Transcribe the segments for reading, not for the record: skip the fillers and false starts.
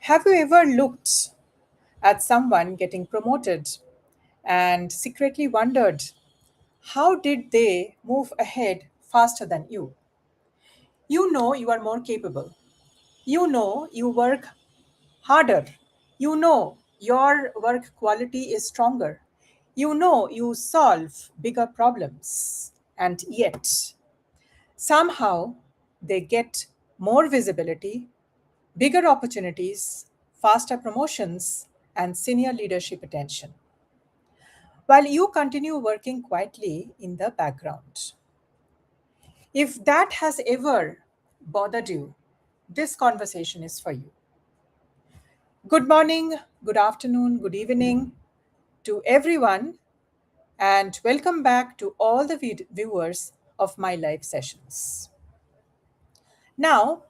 Have you ever looked at someone getting promoted and secretly wondered, how did they move ahead faster than you? You know you are more capable. You know you work harder. You know your work quality is stronger. You know you solve bigger problems. And yet, somehow they get more visibility, bigger opportunities, faster promotions, and senior leadership attention, while you continue working quietly in the background. If that has ever bothered you, this conversation is for you. Good morning, good afternoon, good evening to everyone, and welcome back to all the viewers of my live sessions. Now,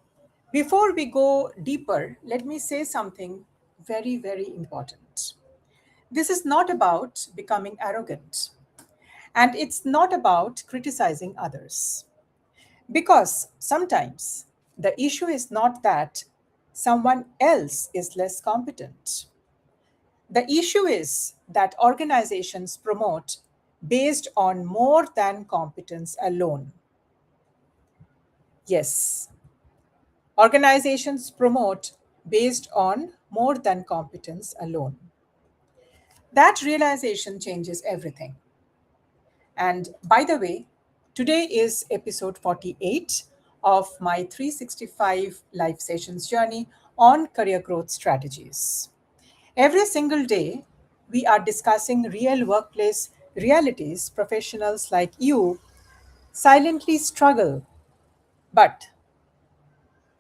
before we go deeper, let me say something very, very important. This is not about becoming arrogant, and it's not about criticizing others. Because sometimes the issue is not that someone else is less competent. The issue is that organizations promote based on more than competence alone. Yes, organizations promote based on more than competence alone. That realization changes everything. And by the way, today is episode 48 of my 365 live sessions journey on career growth strategies. Every single day, we are discussing real workplace realities professionals like you silently struggle, but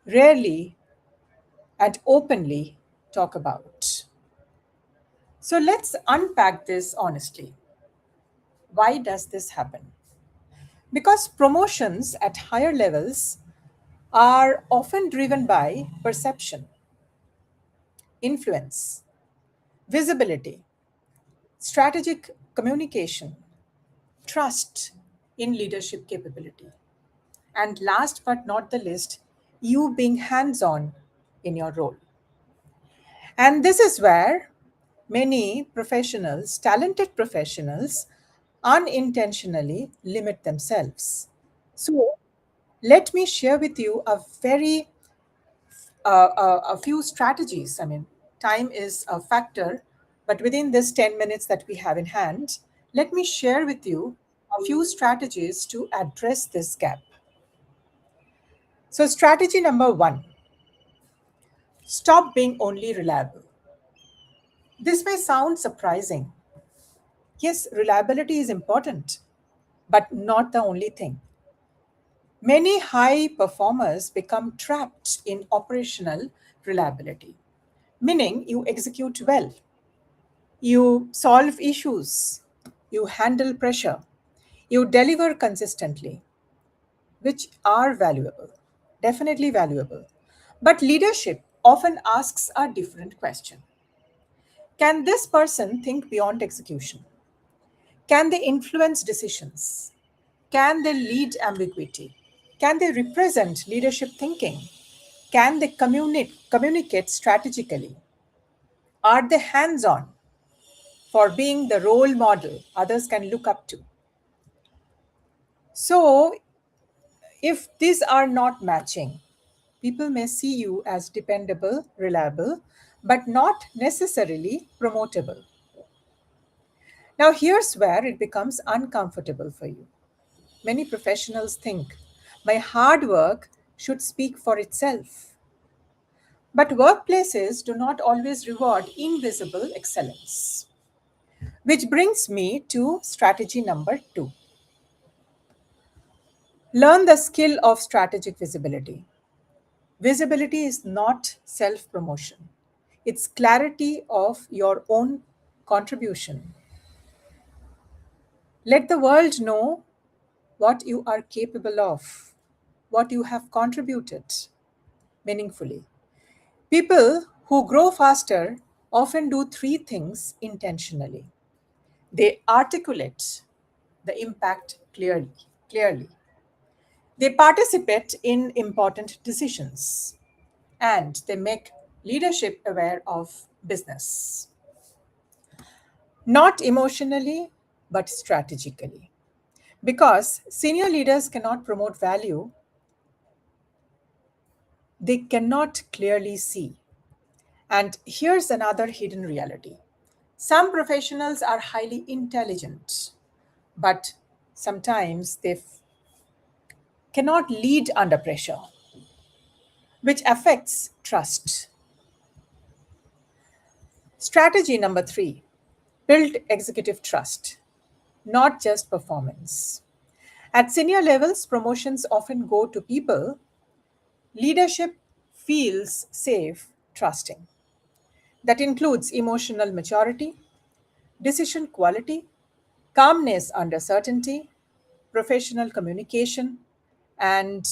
rarely and openly talk about. So let's unpack this honestly. Why does this happen? Because promotions at higher levels are often driven by perception, influence, visibility, strategic communication, trust in leadership capability. And last but not the least, you being hands on in your role. And this is where many professionals, talented professionals, unintentionally limit themselves. So, let me share with you a few strategies. I mean, time is a factor, but within this 10 minutes that we have in hand, let me share with you a few strategies to address this gap. So, strategy number one, stop being only reliable. This may sound surprising. Yes, reliability is important, but not the only thing. Many high performers become trapped in operational reliability, meaning you execute well, you solve issues, you handle pressure, you deliver consistently, which are valuable, definitely valuable. But leadership often asks a different question. Can this person think beyond execution? Can they influence decisions? Can they lead ambiguity? Can they represent leadership thinking? Can they communicate strategically? Are they hands on for being the role model others can look up to? So, if these are not matching, people may see you as dependable, reliable, but not necessarily promotable. Now, here's where it becomes uncomfortable for you. Many professionals think my hard work should speak for itself. But workplaces do not always reward invisible excellence. Which brings me to strategy number two, learn the skill of strategic visibility. Visibility is not self promotion, it's clarity of your own contribution. Let the world know what you are capable of, what you have contributed meaningfully. People who grow faster often do three things intentionally. They articulate the impact clearly. They participate in important decisions and they make leadership aware of business. Not emotionally, but strategically. Because senior leaders cannot promote value they cannot clearly see. And here's another hidden reality: some professionals are highly intelligent, but sometimes they cannot lead under pressure, which affects trust. Strategy number three: build executive trust, not just performance. At senior levels, promotions often go to people leadership feels safe trusting. That includes emotional maturity, decision quality, calmness under certainty, professional communication, and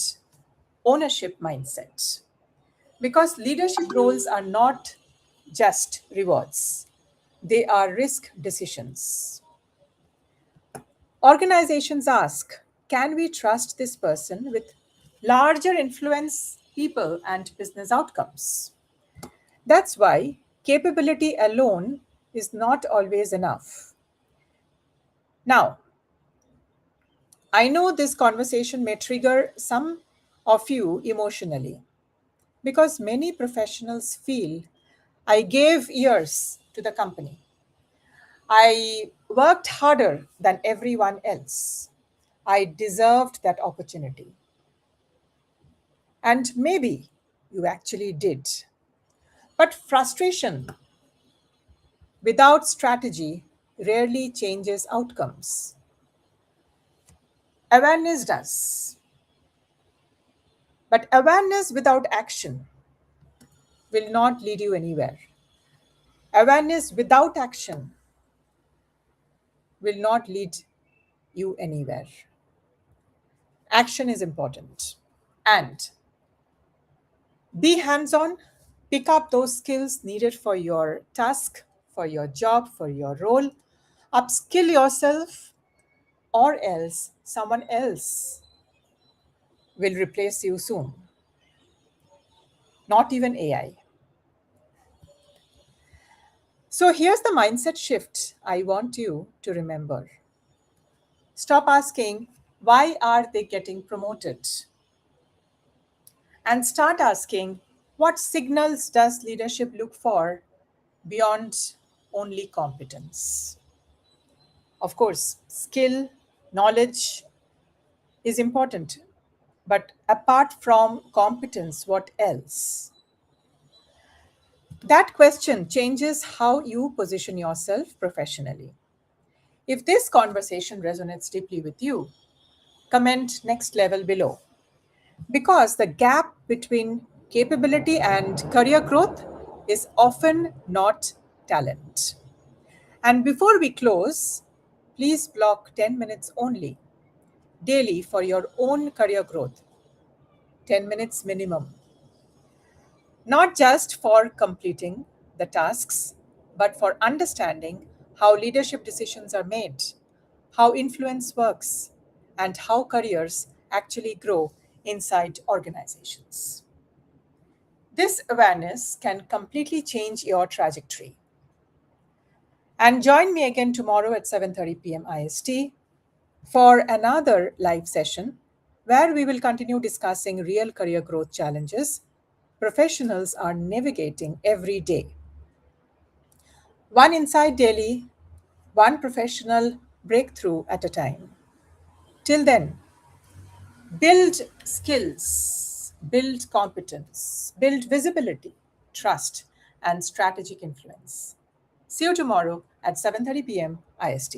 ownership mindset. Because leadership roles are not just rewards, they are risk decisions. Organizations ask, can we trust this person with larger influence, people, and business outcomes? That's why capability alone is not always enough. Now, I know this conversation may trigger some of you emotionally because many professionals feel I gave years to the company. I worked harder than everyone else. I deserved that opportunity. And maybe you actually did. But frustration without strategy rarely changes outcomes. Awareness does. But awareness without action will not lead you anywhere. Awareness without action will not lead you anywhere. Action is important. And be hands on, pick up those skills needed for your task, for your job, for your role. Upskill yourself, or else someone else will replace you soon. Not even AI. So here's the mindset shift I want you to remember. Stop asking, why are they getting promoted? And start asking, what signals does leadership look for beyond only competence? Of course, skill, knowledge is important, but apart from competence, what else? That question changes how you position yourself professionally. If this conversation resonates deeply with you, comment next level below. Because the gap between capability and career growth is often not talent. And before we close, please block 10 minutes only daily for your own career growth, 10 minutes minimum. Not just for completing the tasks, but for understanding how leadership decisions are made, how influence works, and how careers actually grow inside organizations. This awareness can completely change your trajectory. And join me again tomorrow at 7:30 p.m. IST for another live session where we will continue discussing real career growth challenges professionals are navigating every day. One insight daily, one professional breakthrough at a time. Till then, build skills, build competence, build visibility, trust, and strategic influence. See you tomorrow at 7:30 p.m. IST.